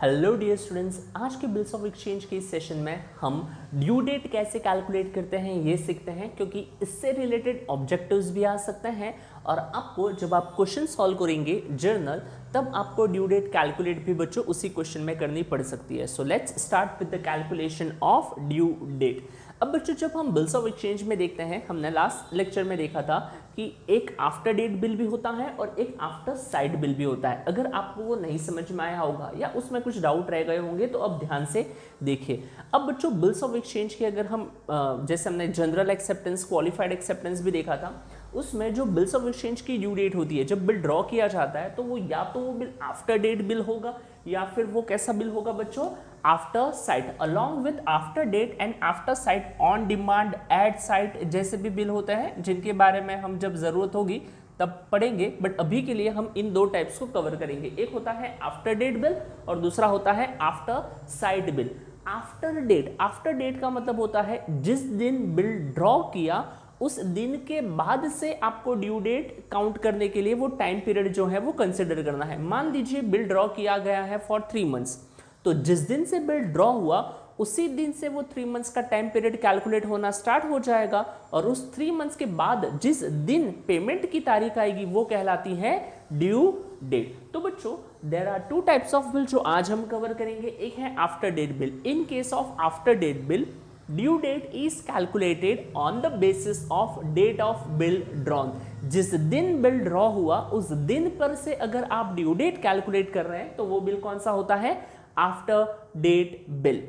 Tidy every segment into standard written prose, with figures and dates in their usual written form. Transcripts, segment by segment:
Hello dear students, आज के bills of exchange के इस सेशन में हम ड्यू डेट कैसे कैलकुलेट करते हैं ये सीखते हैं, क्योंकि इससे रिलेटेड ऑब्जेक्टिव्स भी आ सकते हैं और आपको जब आप क्वेश्चन सॉल्व करेंगे जर्नल तब आपको ड्यू डेट कैलकुलेट भी बच्चों उसी क्वेश्चन में करनी पड़ सकती है। So let's start with the calculation of due date. अब बच्चों जब हम बिल्स ऑफ एक्सचेंज में देखते हैं, हमने लास्ट लेक्चर में देखा था कि एक आफ्टर डेट बिल भी होता है और एक आफ्टर साइड बिल भी होता है। अगर आपको वो नहीं समझ में आया होगा या उसमें कुछ डाउट रह गए होंगे तो अब ध्यान से देखिए। अब बच्चों बिल्स ऑफ एक्सचेंज के अगर हम जैसे हमने जनरल एक्सेप्टेंस, क्वालिफाइड एक्सेप्टेंस भी देखा था, उसमें जो बिल्स ऑफ एक्सचेंज की ड्यू डेट होती है, जब बिल ड्रॉ किया जाता है तो वो या तो वो बिल आफ्टर डेट बिल होगा या फिर वो कैसा बिल होगा बच्चों, after sight. Along with after date and after sight, on demand, at sight जैसे भी बिल होते हैं, जिनके बारे में हम जब जरूरत होगी तब पढ़ेंगे, बट अभी के लिए हम इन दो टाइप्स को कवर करेंगे। एक होता है आफ्टर डेट बिल और दूसरा होता है after sight bill. After date का मतलब होता है जिस दिन बिल ड्रॉ किया उस दिन के बाद से आपको ड्यू डेट काउंट करने के लिए वो टाइम पीरियड जो है वो कंसिडर करना है। मान लीजिए बिल ड्रॉ किया गया है फॉर 3 मंथ्स, तो जिस दिन से बिल ड्रॉ हुआ उसी दिन से वो 3 मंथ्स का टाइम पीरियड कैलकुलेट होना स्टार्ट हो जाएगा और उस 3 मंथ्स के बाद जिस दिन पेमेंट की तारीख आएगी वो कहलाती है ड्यू डेट। तो बच्चों there are 2 types of bill जो आज हम कवर करेंगे। एक है after date bill. In case of after date bill, due date is calculated on the basis of date of bill drawn. जिस दिन बिल ड्रॉ हुआ उस दिन पर से अगर आप ड्यू डेट कैलकुलेट कर रहे हैं तो वो बिल कौन सा होता है, आफ्टर डेट बिल।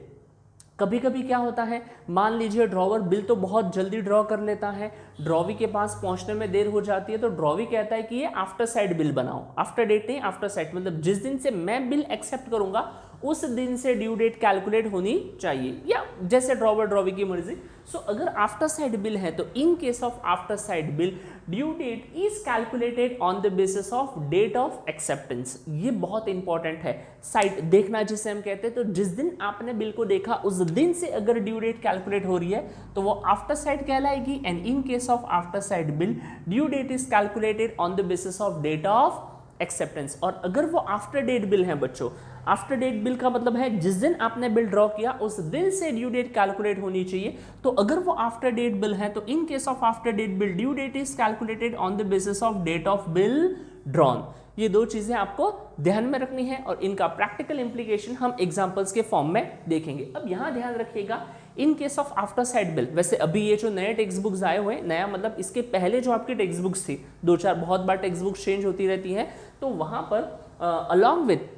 कभी कभी क्या होता है, मान लीजिए ड्रॉवर बिल तो बहुत जल्दी ड्रॉ कर लेता है, ड्रॉवी के पास पहुंचने में देर हो जाती है, तो ड्रॉवी कहता है कि ये आफ्टर साइड बिल बनाओ। आफ्टर डेट नहीं, आफ्टर साइड, मतलब जिस दिन से मैं बिल एक्सेप्ट करूंगा उस दिन से ड्यू डेट कैलकुलेट होनी चाहिए, या जैसे ड्रॉवर ड्रॉवी की मर्जी। सो अगर आफ्टर साइड बिल है तो in case of after sight bill due date is calculated on the basis of date of acceptance. ये बहुत इंपॉर्टेंट है, साइट देखना जिसे हम कहते हैं। तो जिस दिन आपने बिल को देखा उस दिन से अगर ड्यू डेट कैलकुलेट हो रही है तो वो आफ्टर साइड कहलाएगी। And in case of after sight bill due date is calculated on the basis of date of acceptance. और अगर वो आफ्टर डेट बिल है बच्चों, आफ्टर डेट बिल का मतलब है जिस दिन आपने बिल ड्रॉ किया उस दिन से ड्यू डेट कैलकुलेट होनी चाहिए। तो अगर वो आफ्टर डेट बिल है तो in case of after date bill due date is calculated on the basis of date of bill drawn. ये दो चीजें आपको ध्यान में रखनी है और इनका प्रैक्टिकल इंप्लीकेशन हम एग्जांपल्स के फॉर्म में देखेंगे। अब यहां ध्यान रखिएगा, इन case of after sight bill, वैसे अभी ये जो नए टेक्स्ट बुक्स आए हुए हैं, नया मतलब इसके पहले जो आपकी टेक्स्ट बुक्स थी, 2-4 बहुत बार टेक्स्ट बुक्स चेंज होती रहती हैं, तो वहां पर along with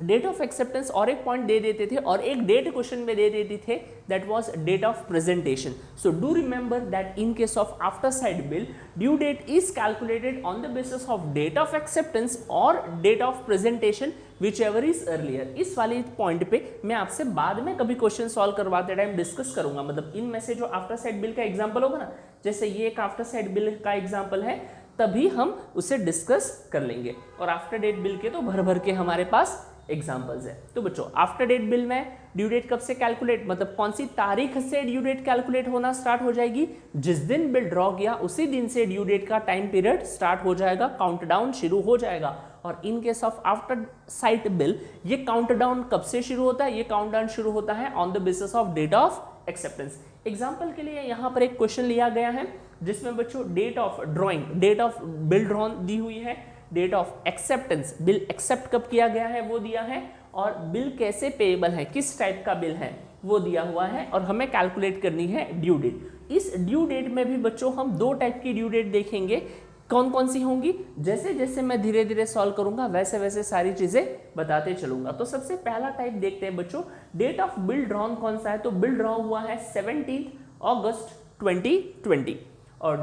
date of acceptance और एक पॉइंट दे देते थे और एक डेट क्वेश्चन में दे देते थे, that was date of presentation. So do remember that in case of after sight bill due date is calculated on the basis of date of acceptance और date of presentation whichever is earlier. इस वाले point पे मैं आपसे बाद में कभी question solve करवाते टाइम डिस्कस करूंगा। मतलब इनमें से जो आफ्टर साइड बिल का एग्जाम्पल होगा ना, जैसे ये एक आफ्टर साइड बिल का एग्जाम्पल है, तभी हम उसे डिस्कस कर लेंगे। और आफ्टर डेट बिल के तो भर भर के हमारे पास एग्जाम्पल्स है। तो बच्चों आफ्टर डेट बिल में ड्यू डेट कब से कैलकुलेट, मतलब कौन सी तारीख से ड्यू डेट कैलकुलेट होना स्टार्ट हो जाएगी, जिस दिन बिल ड्रॉ किया उसी दिन से ड्यू डेट का टाइम पीरियड स्टार्ट हो जाएगा, काउंटडाउन शुरू हो जाएगा। और इन case of after sight bill ये काउंटडाउन कब से शुरू होता है, ये काउंटडाउन शुरू होता है on the basis of date of acceptance. Example के लिए यहाँ पर एक क्वेश्चन लिया गया है जिसमें बच्चों date of drawing, date of bill drawn दी हुई है, date of acceptance, bill accept कब किया गया है वो दिया है, और बिल कैसे पेएबल है, किस टाइप का बिल है वो दिया हुआ है, और हमें कैलकुलेट करनी है ड्यू डेट। इस ड्यू डेट में भी बच्चों हम 2 टाइप की ड्यू डेट देखेंगे। कौन कौन सी होंगी, जैसे जैसे मैं धीरे धीरे सॉल्व करूंगा वैसे वैसे सारी चीजें बताते चलूंगा। तो सबसे पहला टाइप देखते हैं बच्चों, डेट ऑफ बिल ड्रॉन कौन सा है। तो बिल ड्रॉ हुआ है 17 अगस्त 2020 और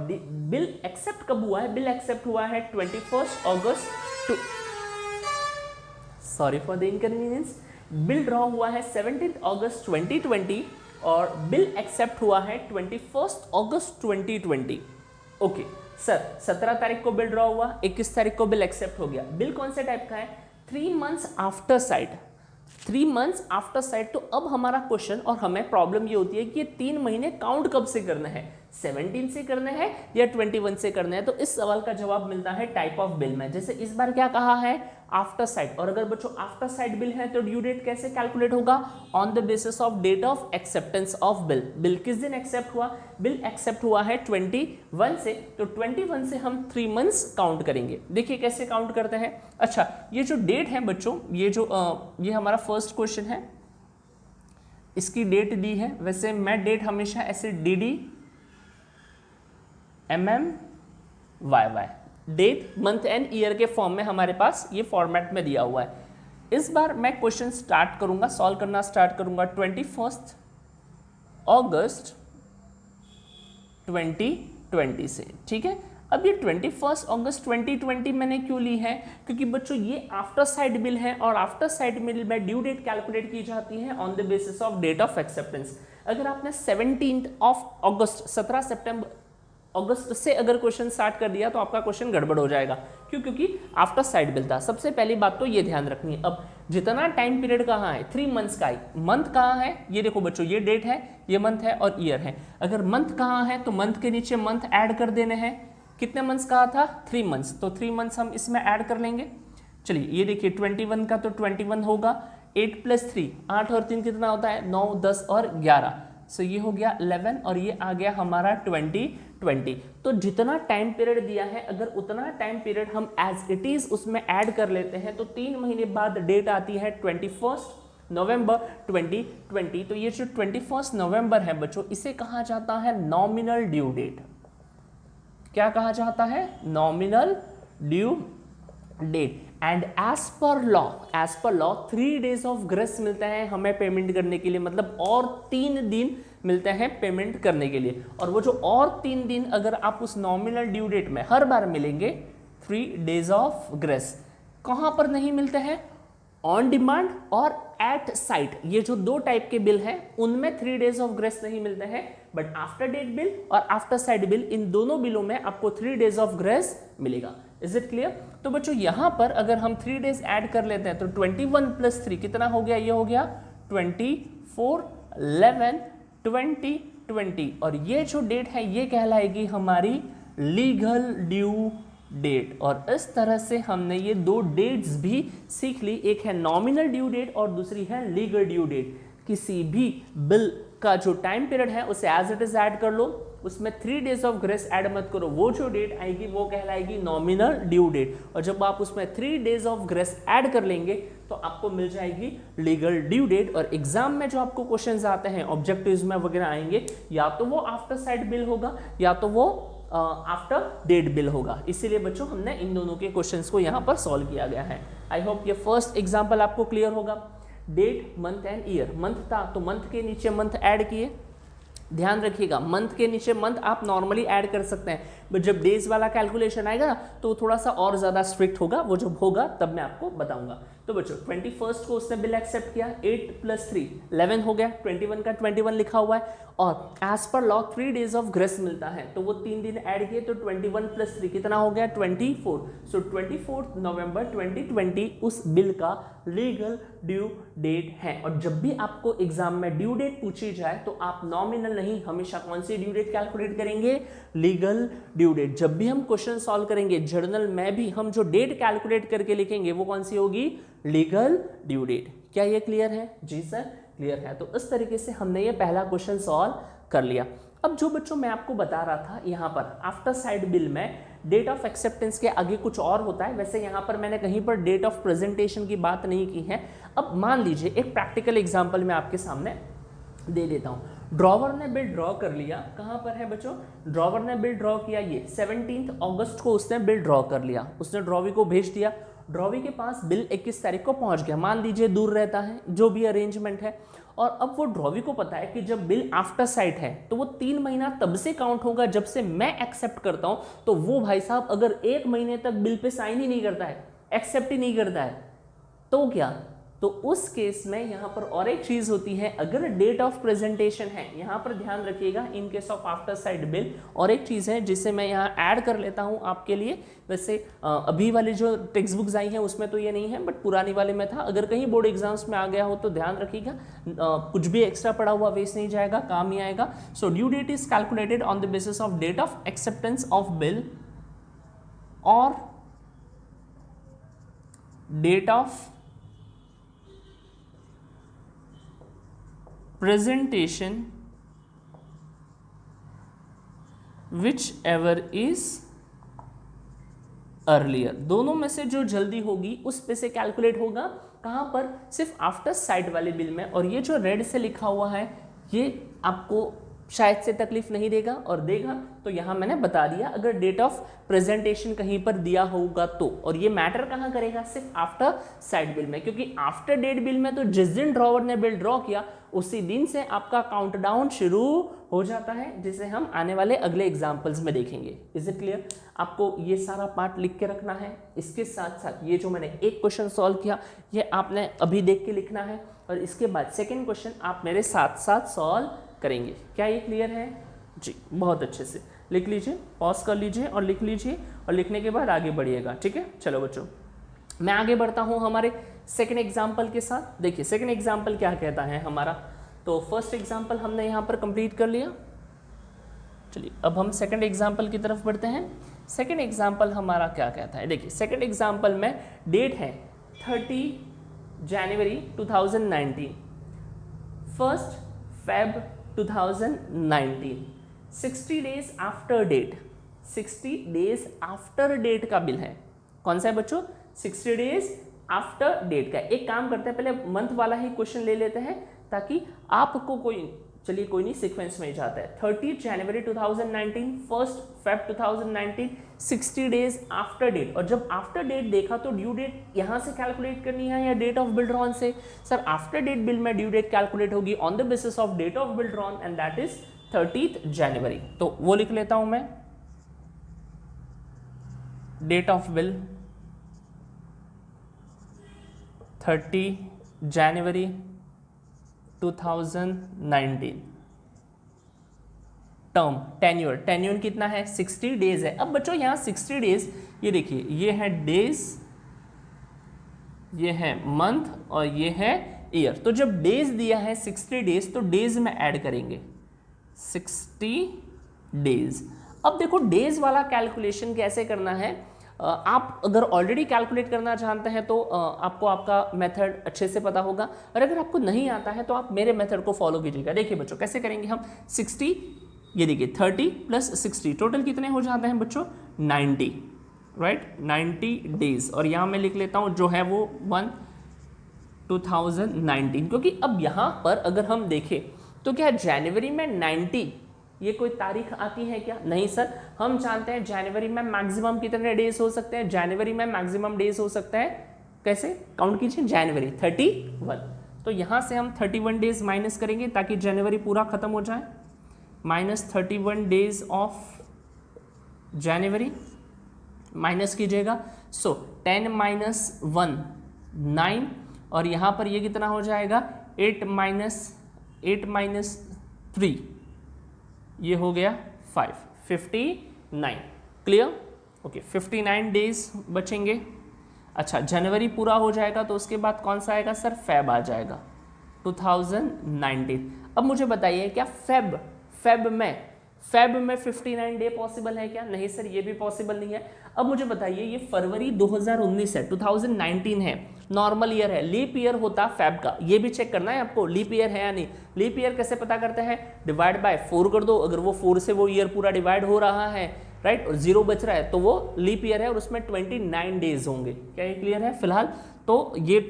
बिल एक्सेप्ट कब हुआ है, बिल एक्सेप्ट हुआ है 21 अगस्त, sorry for the inconvenience, bill draw हुआ है 17 अगस्त 2020 और बिल एक्सेप्ट हुआ है 21 अगस्त 2020। ओके सर, 17 तारीख को बिल ड्रॉ हुआ, 21 तारीख को बिल एक्सेप्ट हो गया। बिल कौन से टाइप का है, 3 months after site, 3 months after site. तो अब हमारा क्वेश्चन और हमें प्रॉब्लम ये होती है कि ये 3 महीने काउंट कब से करना है, 17 से करने हैं या 21 से करने हैं? तो इस सवाल का जवाब मिलता है टाइप ऑफ बिल में। जैसे इस बार क्या कहा है, आफ्टर साइट, और अगर बच्चों आफ्टर साइट बिल है तो ड्यू डेट कैसे कैलकुलेट होगा, on the basis of date of acceptance of bill. Bill किस दिन एक्सेप्ट हुआ, बिल एक्सेप्ट हुआ है 21 से, तो 21 से हम 3 मंथ्स काउंट करेंगे। देखिए कैसे काउंट करते हैं। अच्छा, ये जो डेट है बच्चों, ये हमारा फर्स्ट क्वेश्चन है, इसकी डेट दी है। वैसे मैं डेट हमेशा ऐसे DD MMYY, date month and year के फॉर्म में हमारे पास ये फॉर्मेट में दिया हुआ है। इस बार मैं क्वेश्चन स्टार्ट करूंगा, सॉल्व करना स्टार्ट करूंगा 21 अगस्त 2020 से, ठीक है। अब ये 21 अगस्त 2020 मैंने क्यों ली है, क्योंकि बच्चों ये आफ्टर साइट बिल है और आफ्टर साइट बिल में ड्यू डेट कैलकुलेट की जाती है on the basis of date of acceptance. अगर आपने 17 अगस्त 17 सितंबर अगस्त से अगर क्वेश्चन स्टार्ट कर दिया तो आपका क्वेश्चन गड़बड़ हो जाएगा। क्यों, क्योंकि आफ्टर साइट बिल था। सबसे पहली बात तो ये ध्यान रखनी है। अब जितना टाइम पीरियड कहाँ है, 3 मंथ्स का है। मंथ कहाँ है, ये देखो बच्चों, ये डेट है, ये मंथ है और ईयर है। अगर मंथ कहाँ है तो मंथ के नीचे मंथ ऐड कर देने हैं। कितने मंथ्स कहा था, 3 मंथ्स, तो 3 मंथ्स हम इसमें ऐड कर लेंगे। चलिए ये देखिए 21 का तो 21 होगा, 8 + 3 8 और 3 कितना होता है, 9 10 और 11, सो ये हो गया 11 और ये आ गया हमारा 2020। तो जितना टाइम पीरियड दिया है अगर उतना टाइम पीरियड हम एज इट इज उसमें ऐड कर लेते हैं तो 3 महीने बाद डेट आती है 21 नवंबर 2020। तो ये जो 21 नवंबर है बच्चों, इसे कहा जाता है नॉमिनल ड्यू डेट। क्या कहा जाता है, nominal due date. And as per law 3 days of grace मिलते हैं हमें पेमेंट करने के लिए, मतलब और 3 दिन मिलते हैं पेमेंट करने के लिए। और वो जो और 3 दिन अगर आप उस नॉमिनल ड्यू डेट में हर बार मिलेंगे 3 डेज ऑफ ग्रेस। कहां पर नहीं मिलते हैं, ऑन डिमांड और एट साइट, ये जो 2 टाइप के बिल हैं उनमें 3 डेज ऑफ ग्रेस नहीं मिलते हैं, बट आफ्टर डेट बिल और आफ्टर साइट बिल इन दोनों बिलों में आपको 3 डेज ऑफ ग्रेस मिलेगा। Is it clear? तो बच्चों यहां पर अगर हम 3 डेज ऐड कर लेते हैं तो 21 + 3 कितना हो गया, ये हो गया 24 11 2020 और ये जो डेट है ये कहलाएगी हमारी लीगल ड्यू डेट। और इस तरह से हमने ये 2 डेट्स भी सीख ली, एक है नॉमिनल ड्यू डेट और दूसरी है लीगल ड्यू डेट। किसी भी बिल का जो टाइम पीरियड है उसे एज इट इज ऐड कर लो, उसमें 3 डेज ऑफ ग्रेस ऐड मत करो, वो जो डेट आएगी वो कहलाएगी नॉमिनल ड्यू डेट। और जब आप उसमें 3 डेज ऑफ ग्रेस ऐड कर लेंगे तो आपको मिल जाएगी लीगल ड्यू डेट। और एग्जाम में जो आपको क्वेश्चंस आते हैं ऑब्जेक्टिव्स में वगैरह आएंगे, या तो वो आफ्टर साइट बिल होगा या तो वो आफ्टर डेट बिल होगा। इसीलिए बच्चों हमने इन दोनों के क्वेश्चंस को यहाँ पर सॉल्व किया गया है। आई होप ये फर्स्ट एग्जाम्पल आपको क्लियर होगा। Date month and year, month था तो मंथ के नीचे मंथ ऐड किए। ध्यान रखिएगा मंथ के नीचे मंथ आप नॉर्मली ऐड कर सकते हैं, बट जब डेज वाला कैलकुलेशन आएगा ना तो थोड़ा सा और ज़्यादा स्ट्रिक्ट होगा, वो जब होगा तब मैं आपको बताऊंगा। तो बच्चों 21 को उसने बिल एक्सेप्ट किया, 8 + 3 11 हो गया, 21 का 21 लिखा हुआ है और as per law 3 days of grace मिलता है तो वो 3 दिन ऐड किए तो 21 + 3 कितना हो गया 24। सो 24 नवंबर 2020 उस बिल का लीगल ड्यू डेट है। और जब भी आपको एग्जाम में ड्यू डेट पूछी जाए तो आप नॉमिनल नहीं, हमेशा कौन सी ड्यू डेट कैलकुलेट करेंगे, लीगल ड्यू डेट। जब भी हम क्वेश्चन सॉल्व करेंगे जर्नल में भी हम जो डेट कैलकुलेट करके लिखेंगे वो कौन सी होगी, लीगल ड्यू डेट। क्या ये क्लियर है? जी सर क्लियर है। तो इस तरीके से हमने ये पहला क्वेश्चन सॉल्व कर लिया। अब जो बच्चों मैं आपको बता रहा था यहाँ पर आफ्टर साइट बिल में डेट ऑफ एक्सेप्टेंस के आगे कुछ और होता है। वैसे यहाँ पर मैंने कहीं पर डेट ऑफ प्रेजेंटेशन की बात नहीं की है। अब मान लीजिए एक प्रैक्टिकल एग्जांपल मैं आपके सामने दे देता हूँ। ड्रॉवर ने बिल ड्रॉ कर लिया, कहाँ पर है बच्चों, ड्रॉवर ने बिल ड्रॉ किया, ये 17 अगस्त को उसने बिल ड्रॉ कर लिया, उसने ड्रॉवी को भेज दिया, ड्रॉवी के पास बिल 21 तारीख को पहुंच गया। मान लीजिए दूर रहता है, जो भी अरेंजमेंट है, और अब वो ड्रॉवी को पता है कि जब बिल आफ्टर साइट है तो वो 3 महीना तब से काउंट होगा जब से मैं एक्सेप्ट करता हूं। तो वो भाई साहब अगर 1 महीने तक बिल पे साइन ही नहीं करता है, एक्सेप्ट ही नहीं करता है, तो क्या तो उस केस में यहाँ पर और एक चीज़ होती है, अगर डेट ऑफ प्रेजेंटेशन है, यहाँ पर ध्यान रखिएगा इन case of after sight bill, और एक चीज़ है जिसे मैं यहाँ ऐड कर लेता हूँ आपके लिए। वैसे अभी वाली जो टेक्स्ट बुक्स आई हैं उसमें तो ये नहीं है, बट पुरानी वाले में था। अगर कहीं बोर्ड एग्जाम्स में आ गया हो तो ध्यान रखिएगा, कुछ भी एक्स्ट्रा पड़ा हुआ वेस्ट नहीं जाएगा, काम ही आएगा। So due date is calculated on the basis of date of acceptance of bill और date of presentation whichever is earlier। दोनों में से जो जल्दी होगी उस पे से कैलकुलेट होगा। कहाँ पर? सिर्फ आफ्टर साइड वाले बिल में। और ये जो रेड से लिखा हुआ है ये आपको शायद से तकलीफ नहीं देगा, और देगा तो यहाँ मैंने बता दिया, अगर डेट ऑफ प्रेजेंटेशन कहीं पर दिया होगा तो। और ये मैटर कहाँ करेगा? सिर्फ आफ्टर साइड बिल में, क्योंकि आफ्टर डेट बिल में तो जिस दिन ड्रॉवर ने बिल ड्रॉ किया उसी दिन से आपका काउंटडाउन शुरू हो जाता है, जिसे हम आने वाले अगले एग्जाम्पल्स में देखेंगे। Is it clear? आपको ये सारा पार्ट लिख के रखना है। इसके साथ साथ ये जो मैंने एक क्वेश्चन सॉल्व किया ये आपने अभी देख के लिखना है, और इसके बाद सेकेंड क्वेश्चन आप मेरे साथ साथ सॉल्व करेंगे। क्या ये क्लियर है? जी, बहुत अच्छे से लिख लीजिए, पॉज कर लीजिए और लिख लीजिए, और लिखने के बाद आगे बढ़िएगा। ठीक है, चलो बच्चों मैं आगे बढ़ता हूँ हमारे सेकंड एग्जाम्पल के साथ। देखिए सेकंड एग्जाम्पल क्या कहता है हमारा। तो फर्स्ट एग्जाम्पल हमने यहाँ पर कंप्लीट कर लिया। चलिए अब हम सेकंड एग्जाम्पल की तरफ बढ़ते हैं। सेकंड एग्जाम्पल हमारा क्या कहता है? देखिए सेकंड एग्जाम्पल में डेट है 30 जनवरी 2019, 1 Feb 2019, 60 days after date. 60 days after date का बिल है। कौन सा है बच्चों? 60 डेज आफ्टर डेट का। एक काम करते हैं, पहले मंथ वाला ही क्वेश्चन ले लेते हैं ताकि आपको कोई, चलिए कोई नहीं, सीक्वेंस में ही जाता है। 30 जनवरी 2019, 1 Feb 2019, 60 डेज आफ्टर डेट। और जब आफ्टर डेट देखा तो ड्यू डेट यहाँ से कैलकुलेट करनी है या डेट ऑफ बिल ड्रॉन से? सर आफ्टर डेट बिल में ड्यू डेट कैलकुलेट होगी on the basis of date of bill drawn, and that is 30th January. तो वो लिख लेता हूं मैं, date of bill 30 January 2019, term tenure कितना है? 60 डेज है। अब बच्चों यहाँ 60 डेज, ये देखिए ये है डेज, ये है मंथ और ये है ईयर। तो जब डेज दिया है 60 डेज तो डेज में ऐड करेंगे 60 डेज। अब देखो डेज वाला कैलकुलेशन कैसे करना है। आप अगर ऑलरेडी कैलकुलेट करना जानते हैं तो आपको आपका मेथड अच्छे से पता होगा, और अगर आपको नहीं आता है तो आप मेरे मेथड को फॉलो कीजिएगा। देखिए बच्चों कैसे करेंगे हम। 60, ये देखिए 30 + 60 टोटल कितने हो जाते हैं बच्चों? 90, राइट, 90 डेज। और यहाँ मैं लिख लेता हूँ जो है वो 1 2019, क्योंकि अब यहाँ पर अगर हम देखें तो क्या जनवरी में 90 ये कोई तारीख आती है क्या? नहीं सर, हम जानते हैं जनवरी में मैक्सिमम कितने डेज हो सकते हैं। जनवरी में मैक्सिमम डेज हो सकता है, कैसे काउंट कीजिए, जनवरी 31। तो यहाँ से हम 31 डेज माइनस करेंगे ताकि जनवरी पूरा खत्म हो जाए। -31 डेज ऑफ जनवरी माइनस कीजिएगा। सो 10 - 1 9, और यहाँ पर ये कितना हो जाएगा? 8 - 3, ये हो गया 5, 59। क्लियर? ओके, 59 डेज बचेंगे। अच्छा, जनवरी पूरा हो जाएगा तो उसके बाद कौन सा आएगा सर? फेब आ जाएगा 2019। अब मुझे बताइए क्या फेब में 59 डे पॉसिबल है क्या? नहीं सर, ये भी पॉसिबल नहीं है। अब मुझे बताइए ये फरवरी 2019 है, 2019 है, नॉर्मल ईयर है, लीप ईयर होता फेब का, ये भी चेक करना है आपको, लीप ईयर है या नहीं। लीप ईयर कैसे पता करते हैं? डिवाइड बाय 4 कर दो, अगर वो 4 से वो ईयर पूरा डिवाइड हो रहा है, राइट, और 0 बच रहा है तो वो लीप ईयर है और उसमें 29 डेज होंगे। क्या ये क्लियर है? फिलहाल तो ये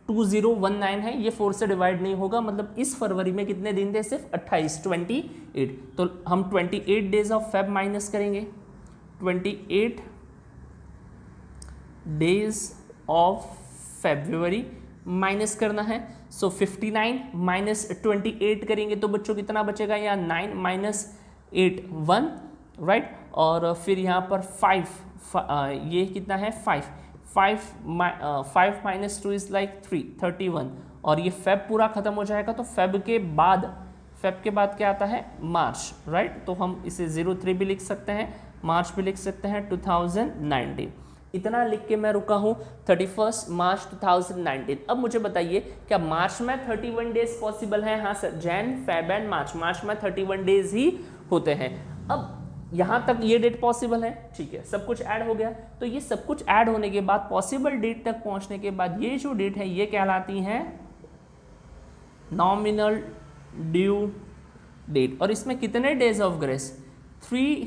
2019 है, ये 4 से डिवाइड नहीं होगा, मतलब इस फरवरी में कितने दिन थे? सिर्फ 28, 28। तो हम 28 डेज ऑफ फेब माइनस करेंगे, 28 डेज ऑफ फेब्रुवरी माइनस करना है। सो 59 - 28 करेंगे तो बच्चों कितना बचेगा? यहाँ 9 - 8 1, राइट, और फिर यहाँ पर 5, ये कितना है? 5 5 माइनस 2 इज लाइक 3, 31, और ये फेब पूरा खत्म हो जाएगा तो फेब के बाद क्या आता है, मार्च, राइट। तो हम इसे 03 भी लिख सकते हैं, मार्च भी लिख सकते हैं, 2019। इतना लिख के मैं रुका हूँ 31 मार्च 2019। अब मुझे बताइए क्या मार्च में 31 डेज पॉसिबल है? हाँ सर, जैन फेब एंड मार्च में 31 डेज ही होते हैं। अब यहाँ तक ये डेट पॉसिबल है, ठीक है, सब कुछ ऐड हो गया। तो ये सब कुछ ऐड होने के बाद, पॉसिबल डेट तक पहुँचने के बाद, ये जो डेट है ये कहलाती है नॉमिनल ड्यू डेट। और इसमें कितने days of grace? 3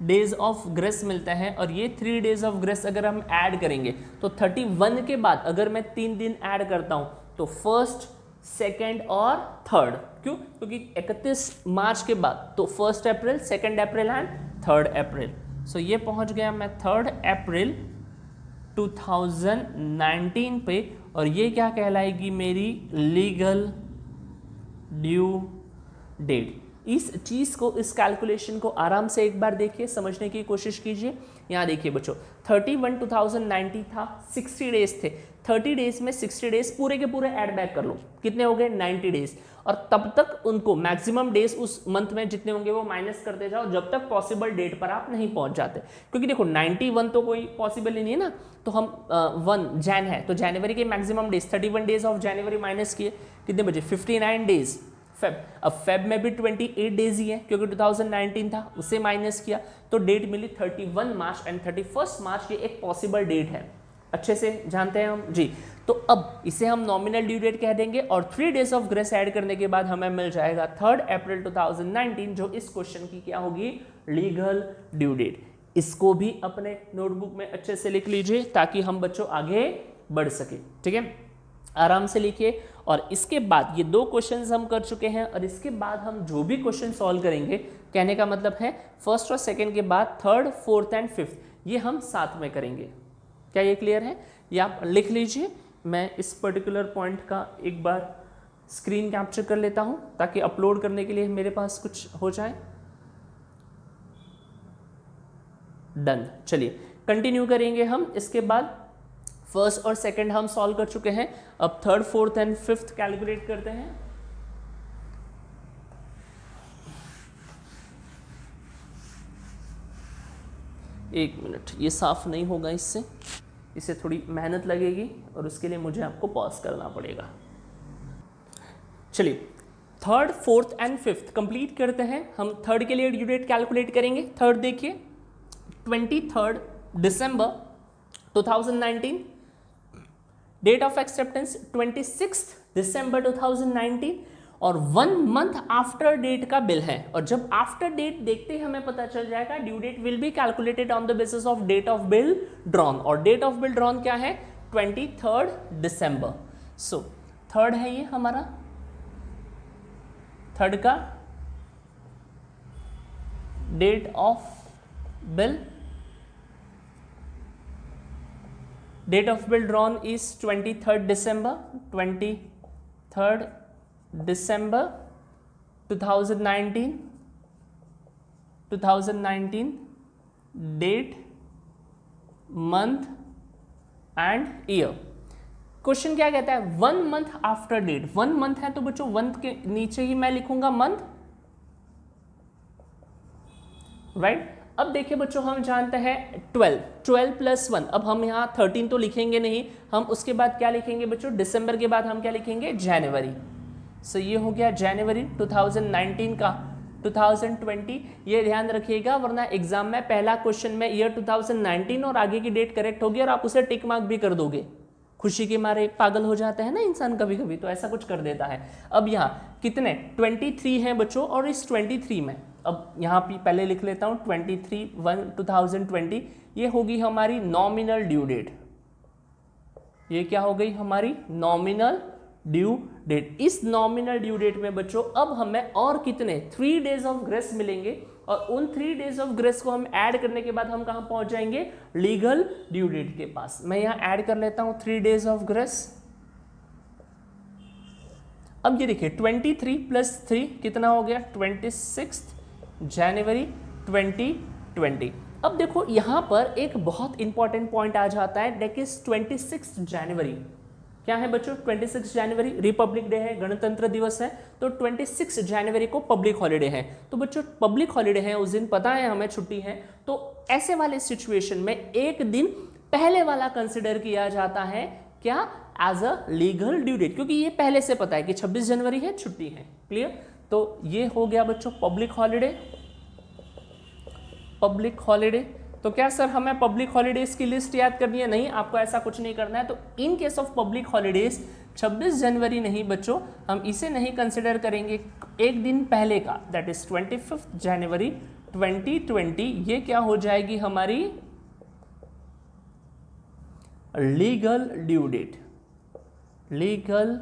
days of grace मिलता है। और ये 3 डेज ऑफ ग्रेस अगर हम ऐड करेंगे तो 31 के बाद अगर मैं 3 दिन ऐड करता हूं तो 1st, 2nd और 3rd। क्यों? क्योंकि 31 मार्च के बाद तो 1 अप्रैल, 2 अप्रैल एंड 3 अप्रैल। सो ये पहुंच गया मैं 3 अप्रैल 2019 पे। और ये क्या कहलाएगी? मेरी लीगल ड्यू डेट। इस चीज़ को, इस कैलकुलेशन को आराम से एक बार देखिए, समझने की कोशिश कीजिए। यहाँ देखिए बच्चों, 31 2019 था, 60 डेज थे। 30 डेज में 60 डेज पूरे के पूरे ऐड बैक कर लो, कितने हो गए? 90 डेज। और तब तक उनको मैक्सिमम डेज उस मंथ में जितने होंगे वो माइनस करते जाओ जब तक पॉसिबल डेट पर आप नहीं पहुंच जाते। क्योंकि देखो 91 तो कोई पॉसिबल ही नहीं है ना। तो हम 1 जैन है तो जनवरी के maximum days 31 days of January minus किए, कितने बचे? 59 डेज। फेब, अब फेब में भी 28 डेज ही है क्योंकि 2019 था, उसे माइनस किया तो डेट मिली 31 मार्च। एंड 31 मार्च ये एक पॉसिबल डेट है, अच्छे से जानते हैं हम जी। तो अब इसे हम नॉमिनल ड्यू डेट कह देंगे और 3 डेज ऑफ ग्रेस ऐड करने के बाद हमें मिल जाएगा 3 अप्रैल 2019, जो इस क्वेश्चन की क्या होगी? Legal due date. इसको भी अपने नोटबुक में अच्छे से लिख लीजिए ताकि हम बच्चों आगे बढ़ सके, ठीक है, आराम से लिखिए। और इसके बाद ये 2 क्वेश्चंस हम कर चुके हैं और इसके बाद हम जो भी क्वेश्चन सॉल्व करेंगे, कहने का मतलब है 1st और 2nd के बाद 3rd, 4th एंड 5th ये हम साथ में करेंगे। क्या ये क्लियर है? ये आप लिख लीजिए। मैं इस पर्टिकुलर पॉइंट का एक बार स्क्रीन कैप्चर कर लेता हूं ताकि अपलोड करने के लिए मेरे पास कुछ हो जाए। डन। चलिए कंटिन्यू करेंगे हम। इसके बाद 1st और 2nd हम सॉल्व कर चुके हैं, अब 3rd, 4th and 5th calculate करते हैं। एक मिनट, ये साफ नहीं होगा, इससे थोड़ी मेहनत लगेगी और उसके लिए मुझे आपको पॉज करना पड़ेगा। चलिए 3rd, 4th and 5th complete करते हैं। हम 3rd के लिए ड्यू डेट कैलकुलेट करेंगे। 3rd देखिए 23 दिसंबर 2019, डेट ऑफ एक्सेप्टेंस 26 दिसंबर 2019 और 1 मंथ आफ्टर डेट का बिल है। और जब आफ्टर डेट देखते ही हमें पता चल जाएगा due date will be calculated on the basis of date of bill drawn. और डेट ऑफ बिल ड्रॉन क्या है? 23 दिसंबर। सो 3rd है ये हमारा, 3rd का date of bill, date of bill drawn is 23 December 2019 date, month and year. Question क्या कहता है? 1 मंथ आफ्टर डेट। 1 मंथ है तो बच्चों 1 के नीचे ही मैं लिखूंगा मंथ, राइट। अब देखिए बच्चों, हम जानते हैं 12 प्लस 1। अब हम यहाँ 13 तो लिखेंगे नहीं, हम उसके बाद क्या लिखेंगे बच्चों? दिसंबर के बाद हम क्या लिखेंगे? जनवरी। सो ये हो गया जनवरी 2019 का 2020। ये ध्यान रखिएगा वरना एग्जाम में पहला क्वेश्चन में ईयर 2019 और आगे की डेट करेक्ट होगी और आप उसे टिक मार्क भी कर दोगे। खुशी के मारे पागल हो जाते हैं ना इंसान कभी कभी, तो ऐसा कुछ कर देता है। अब यहाँ कितने? 23 हैं बच्चों। और इस 23 में अब यहाँ पे पहले लिख लेता हूँ 23/1/2020, ये होगी हमारी नॉमिनल ड्यू डेट। ये क्या हो गई? हमारी नॉमिनल ड्यू डेट। इस नॉमिनल ड्यू डेट में बच्चों अब हमें और कितने? 3 डेज ऑफ ग्रेस मिलेंगे और उन 3 डेज ऑफ ग्रेस को हम ऐड करने के बाद हम कहाँ पहुंच जाएंगे? लीगल ड्यू डेट के पास। मैं यहाँ ऐड कर लेता हूँ 3 डेज ऑफ ग्रेस। अब ये देखिए 23 + 3 कितना हो गया? 26 जनवरी 2020। अब देखो यहाँ पर एक बहुत इंपॉर्टेंट पॉइंट आ जाता है, दैट इज 26 जनवरी। क्या है बच्चों? 26 जनवरी रिपब्लिक डे है, गणतंत्र दिवस है, तो 26 जनवरी को पब्लिक हॉलीडे है। तो बच्चों पब्लिक हॉलीडे है, उस दिन पता है हमें छुट्टी है, तो ऐसे वाले सिचुएशन में एक दिन पहले वाला कंसिडर किया जाता है क्या? As a legal due date, क्योंकि ये पहले से पता है कि 26 जनवरी है, छुट्टी है। क्लियर? तो ये हो गया बच्चों पब्लिक हॉलीडे। पब्लिक हॉलीडे, तो क्या सर हमें पब्लिक हॉलीडेज की लिस्ट याद करनी है? नहीं, आपको ऐसा कुछ नहीं करना है। तो in case of public holidays 26 जनवरी नहीं बच्चों, हम इसे नहीं कंसिडर करेंगे, एक दिन पहले का, दैट इज 25 जनवरी 2020, ये क्या हो जाएगी हमारी legal due date. Legal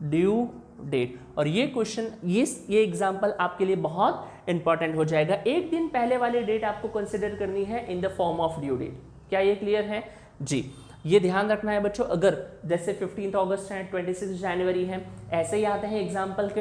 due date. और ये क्वेश्चन, ये एग्जांपल आपके लिए बहुत इंपॉर्टेंट हो जाएगा। एक दिन पहले वाली डेट आपको कंसिडर करनी है in the form of due date. क्या ये क्लियर है जी? ये ध्यान रखना है बच्चों, अगर जैसे 15 अगस्त है, 26 जनवरी है, ऐसे ही आते हैं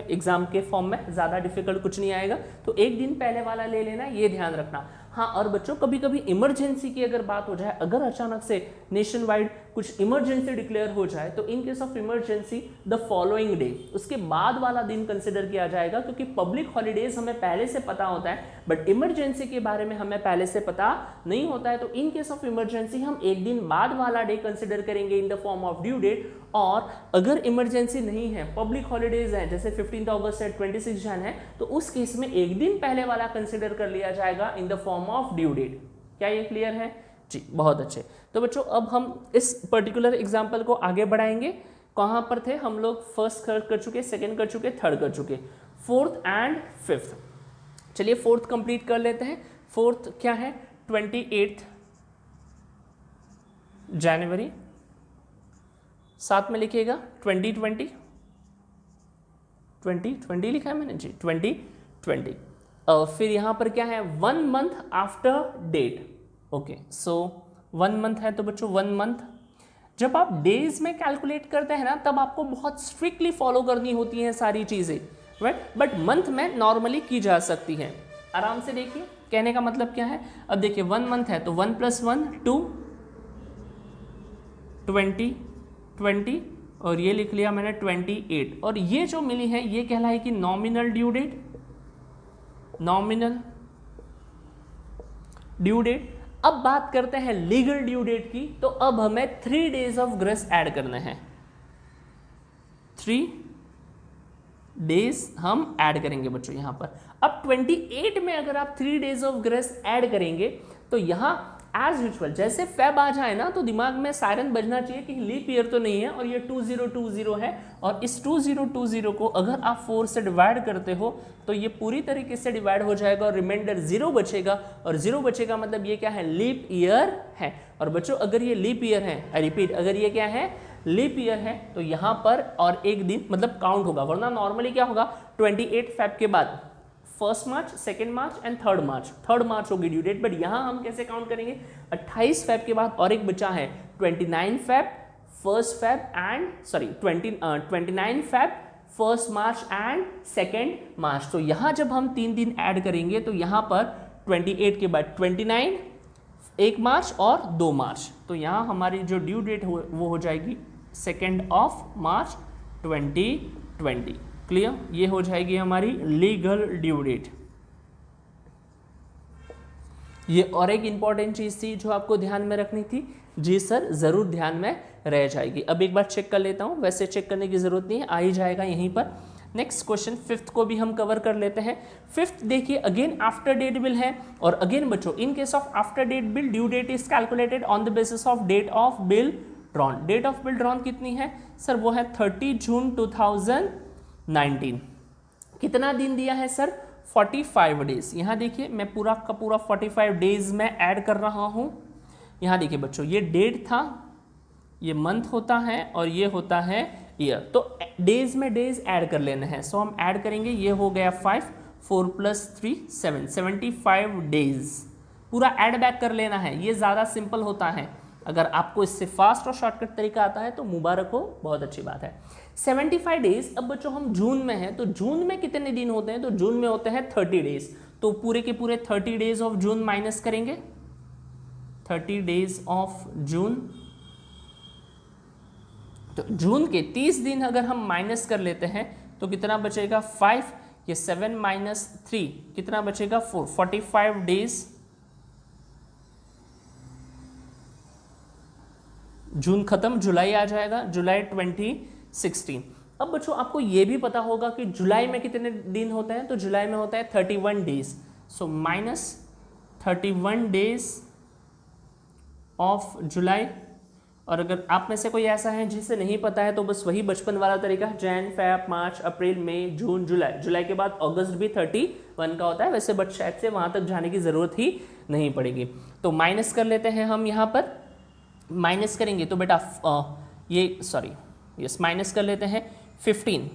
एग्जाम के फॉर्म में, ज़्यादा डिफिकल्ट कुछ नहीं आएगा, तो एक दिन पहले वाला ले लेना, ये ध्यान रखना। हाँ, और बच्चों कभी कभी इमरजेंसी की अगर बात हो जाए, अगर अचानक से नेशन वाइड कुछ इमरजेंसी डिक्लेयर हो जाए, तो in case of emergency the following day, उसके बाद वाला दिन कंसिडर किया जाएगा, क्योंकि पब्लिक हॉलीडेज हमें पहले से पता होता है, बट इमरजेंसी के बारे में हमें पहले से पता नहीं होता है। तो इन केस ऑफ इमरजेंसी हम एक दिन बाद वाला डे कंसिडर करेंगे in the form of due date. और अगर इमरजेंसी नहीं है, पब्लिक हॉलीडेज है, जैसे 15 अगस्त है, 26 जन है, तो उस केस में एक दिन पहले वाला कंसिडर कर लिया जाएगा in the form of due date. क्या ये क्लियर है जी? बहुत अच्छे। तो बच्चों अब हम इस पर्टिकुलर एग्जांपल को आगे बढ़ाएंगे। कहाँ पर थे हम लोग? फर्स्ट कर चुके, सेकंड कर चुके, थर्ड कर चुके, फोर्थ एंड फिफ्थ। चलिए फोर्थ कंप्लीट कर लेते हैं। फोर्थ क्या है? 28 जनवरी, साथ में लिखिएगा 2020 लिखा है मैंने जी, 2020। फिर यहां पर क्या है? 1 मंथ आफ्टर डेट। ओके, सो 1 मंथ है, तो बच्चों 1 मंथ जब आप डेज में कैलकुलेट करते हैं ना, तब आपको बहुत स्ट्रिक्टली फॉलो करनी होती हैं सारी चीजें, राइट? बट मंथ में नॉर्मली की जा सकती है। आराम से देखिए, कहने का मतलब क्या है। अब देखिए 1 मंथ है, तो 1 + 1 2, 20 और ये लिख लिया मैंने 28, और ये जो मिली है ये कहलाएगी nominal due date. Nominal due date. अब बात करते हैं लीगल ड्यू डेट की, तो अब हमें 3 डेज ऑफ ग्रेस ऐड करने हैं। 3 डेज हम ऐड करेंगे बच्चों यहां पर। अब 28 में अगर आप 3 डेज ऑफ ग्रेस ऐड करेंगे, तो यहां एज यूजुअल जैसे फेब आ जाए ना, तो दिमाग में सायरन बजना चाहिए कि लीप ईयर तो नहीं है, और ये 2020 है, और इस 2020 को अगर आप 4 से डिवाइड करते हो, तो ये पूरी तरीके से डिवाइड हो जाएगा और रिमाइंडर 0 बचेगा, और 0 बचेगा मतलब ये क्या है? लीप ईयर है। और बच्चों अगर ये लीप ईयर है, आई रिपीट, अगर ये क्या है? लीप ईयर है, तो यहाँ पर और एक दिन मतलब काउंट होगा, वरना नॉर्मली क्या होगा? 28 फेब के बाद 1 मार्च, 2 मार्च एंड 3 मार्च होगी ड्यू डेट। बट यहाँ हम कैसे काउंट करेंगे? 28 फेब के बाद और एक बचा है 29 Feb, 1 Feb and 29 Feb, 1 March and 2 मार्च। तो यहाँ जब हम 3 दिन ऐड करेंगे, तो यहाँ पर 28 के बाद 29, 1 मार्च और 2 मार्च, तो यहाँ हमारी जो ड्यू डेट वो हो जाएगी 2 मार्च 2020। क्लियर? ये हो जाएगी हमारी लीगल ड्यू डेट। ये और एक इंपॉर्टेंट चीज थी जो आपको ध्यान में रखनी थी। जी सर, जरूर ध्यान में रह जाएगी। अब एक बार चेक कर लेता हूं, वैसे चेक करने की जरूरत नहीं है, आ ही जाएगा यहीं पर। नेक्स्ट क्वेश्चन फिफ्थ को भी हम कवर कर लेते हैं। फिफ्थ देखिए, अगेन आफ्टर डेट बिल है, और अगेन बच्चों in case of after date bill due date is calculated on the basis of date of bill drawn. Date of bill drawn कितनी है सर? वो है 30 जून 2019। कितना दिन दिया है सर? 45 डेज। यहाँ देखिए मैं पूरा का पूरा 45 डेज में ऐड कर रहा हूँ। यहाँ देखिए बच्चों, ये डेट था, ये मंथ होता है, और ये होता है ईयर। तो डेज में डेज ऐड कर लेने हैं। सो हम ऐड करेंगे, ये हो गया 5, 4 + 3 7, 75 डेज। पूरा ऐड बैक कर लेना है, ये ज़्यादा सिंपल होता है। अगर आपको इससे फास्ट और शॉर्टकट तरीका आता है तो मुबारक हो, बहुत अच्छी बात है। 75 डेज। अब बच्चों हम जून में हैं, तो जून में कितने दिन होते हैं? तो जून में होते हैं 30 डेज। तो पूरे के पूरे 30 डेज ऑफ जून माइनस करेंगे, 30 days ऑफ जून। तो जून के 30 दिन अगर हम माइनस कर लेते हैं तो कितना बचेगा 5, ये 7 माइनस 3 कितना बचेगा 4, 45 डेज। जून खत्म, जुलाई आ जाएगा, जुलाई 2016। अब बच्चों आपको ये भी पता होगा कि जुलाई में कितने दिन होते हैं, तो जुलाई में होता है 31 days. So minus 31 days of July. और अगर आप में से कोई ऐसा है जिसे नहीं पता है तो बस वही बचपन वाला तरीका, जैन, फेब, मार्च, अप्रैल, मई, जून, जुलाई। जुलाई के बाद अगस्त भी 31 का होता है, वैसे बट शायद से वहाँ तक जाने की ज़रूरत ही नहीं पड़ेगी। तो माइनस कर लेते हैं हम यहाँ पर, माइनस करेंगे तो बेटा माइनस कर लेते हैं 15,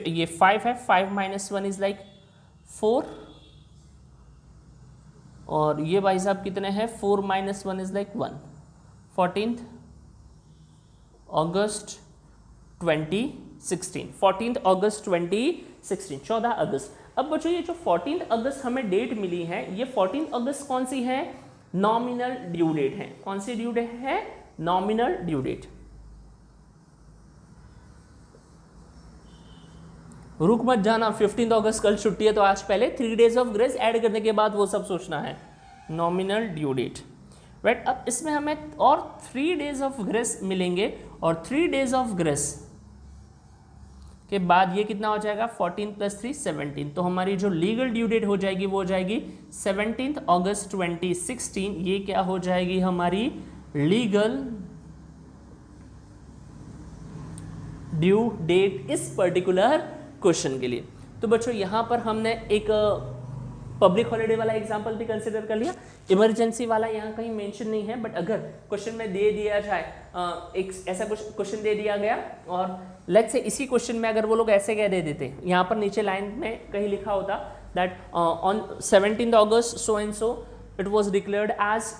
ये 5 है, 5 माइनस 1 इज लाइक 4, और ये भाई साहब कितने हैं 4 माइनस 1 इज लाइक 1। 14 अगस्त 2016, 14 अगस्त 2016, 14 अगस्त। अब बच्चों ये जो 14 अगस्त हमें डेट मिली है, ये 14 अगस्त कौन सी है, नॉमिनल ड्यू डेट है। कौन सी ड्यू डेट है, नॉमिनल ड्यू डेट। रुक मत जाना, 15 अगस्त कल छुट्टी है तो आज पहले 3 डेज ऑफ ग्रेस ऐड करने के बाद वो सब सोचना है, नॉमिनल ड्यू डेट, राइट। अब इसमें हमें और 3 डेज ऑफ ग्रेस मिलेंगे, और 3 डेज ऑफ ग्रेस के बाद ये कितना हो जाएगा 14 + 3 17। तो हमारी जो लीगल ड्यू डेट हो जाएगी वो हो जाएगी 17 अगस्त 2016। ये क्या हो जाएगी हमारी लीगल ड्यू डेट इस पर्टिकुलर क्वेश्चन के लिए। तो बच्चों यहाँ पर हमने एक पब्लिक हॉलीडे वाला एग्जांपल भी कंसिडर कर लिया, इमरजेंसी वाला यहाँ कहीं मेंशन नहीं है, बट अगर क्वेश्चन में दे दिया जाए एक ऐसा कुछ क्वेश्चन दे दिया गया, और लेट्स से इसी क्वेश्चन में अगर वो लोग ऐसे क्या दे देते, यहाँ पर नीचे लाइन में कहीं लिखा होता that on 17 August so and so it was declared as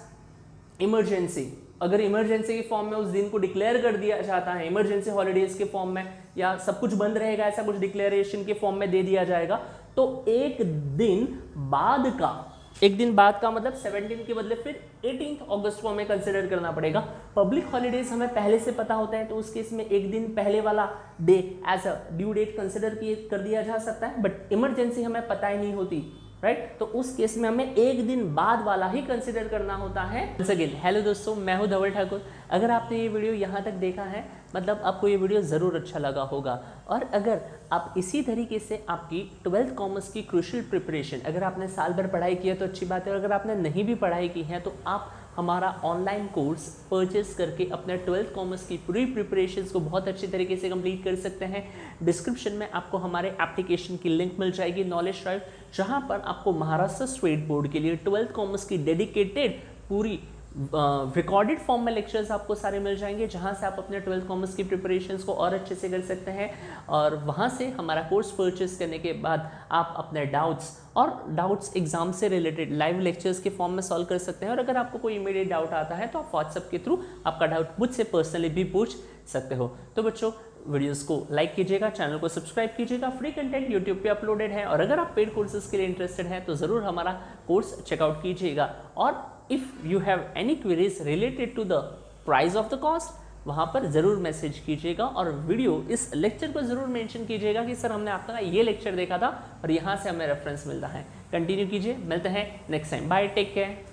emergency. अगर इमरजेंसी के फॉर्म में उस दिन को डिक्लेयर कर दिया जाता है, इमरजेंसी हॉलीडेज के फॉर्म में, या सब कुछ बंद रहेगा ऐसा कुछ डिक्लेरेशन के फॉर्म में दे दिया जाएगा, तो एक दिन बाद का मतलब 17 के बदले फिर 18 अगस्त को हमें कंसिडर करना पड़ेगा। पब्लिक हॉलीडेज हमें पहले से पता होता है, तो उस केस में एक दिन पहले वाला day as a due date consider कर दिया जा सकता है, बट इमरजेंसी हमें पता ही नहीं होती, राइट। तो उस केस में हमें एक दिन बाद वाला ही कंसिडर करना होता है। हेलो दोस्तों, मैं हूं धवल ठाकुर। अगर आपने ये वीडियो यहाँ तक देखा है, मतलब आपको ये वीडियो ज़रूर अच्छा लगा होगा, और अगर आप इसी तरीके से आपकी 12th कॉमर्स की क्रूशियल प्रिपरेशन, अगर आपने साल भर पढ़ाई की है तो अच्छी बात है, और अगर आपने नहीं भी पढ़ाई की है तो आप हमारा ऑनलाइन कोर्स परचेस करके अपने 12th कॉमर्स की पूरी प्रिपरेशंस को बहुत अच्छी तरीके से कंप्लीट कर सकते हैं। डिस्क्रिप्शन में आपको हमारे एप्लीकेशन की लिंक मिल जाएगी, नॉलेज ड्राइव, जहां पर आपको महाराष्ट्र स्टेट बोर्ड के लिए 12th कॉमर्स की डेडिकेटेड पूरी रिकॉर्डेड फॉर्म में लेक्चर्स आपको सारे मिल जाएंगे, जहां से आप अपने 12th कॉमर्स की प्रिपरेशंस को और अच्छे से कर सकते हैं। और वहां से हमारा कोर्स परचेस करने के बाद आप अपने डाउट्स एग्जाम से रिलेटेड लाइव लेक्चर्स के फॉर्म में सॉल्व कर सकते हैं। और अगर आपको कोई इमीडिएट डाउट आता है तो आप व्हाट्सएप के थ्रू आपका डाउट मुझसे पर्सनली भी पूछ सकते हो। तो बच्चों, वीडियोस को लाइक कीजिएगा, चैनल को सब्सक्राइब कीजिएगा, फ्री कंटेंट यूट्यूब पे अपलोडेड है। और अगर आप पेड कोर्सेज के लिए इंटरेस्टेड हैं तो ज़रूर हमारा कोर्स चेकआउट कीजिएगा। और if you have any queries related to the price of the cost, वहाँ पर ज़रूर मैसेज कीजिएगा, और वीडियो इस लेक्चर को ज़रूर मेंशन कीजिएगा कि सर हमने आपका ये लेक्चर देखा था और यहाँ से हमें रेफरेंस मिलता है। कंटिन्यू कीजिए, मिलते हैं next time, bye, take care.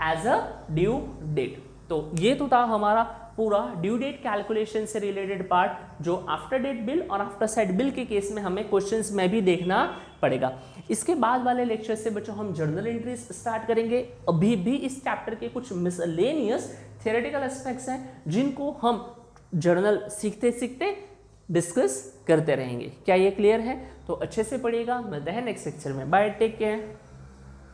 As a due date, तो ये तो था हमारा पूरा ड्यू डेट कैलकुलेशन से रिलेटेड पार्ट, जो आफ्टर डेट बिल और आफ्टर सेट बिल के केस में हमें क्वेश्चंस में भी देखना पड़ेगा। इसके बाद वाले लेक्चर से बच्चों हम जर्नल एंट्रीज स्टार्ट करेंगे। अभी भी इस चैप्टर के कुछ मिसलेनियस थियोरेटिकल एस्पेक्ट्स हैं जिनको हम जर्नल सीखते सीखते डिस्कस करते रहेंगे। क्या ये क्लियर है? तो अच्छे से पढ़िएगा, मिलते हैं नेक्स्ट लेक्चर में, बाय, टेक केयर।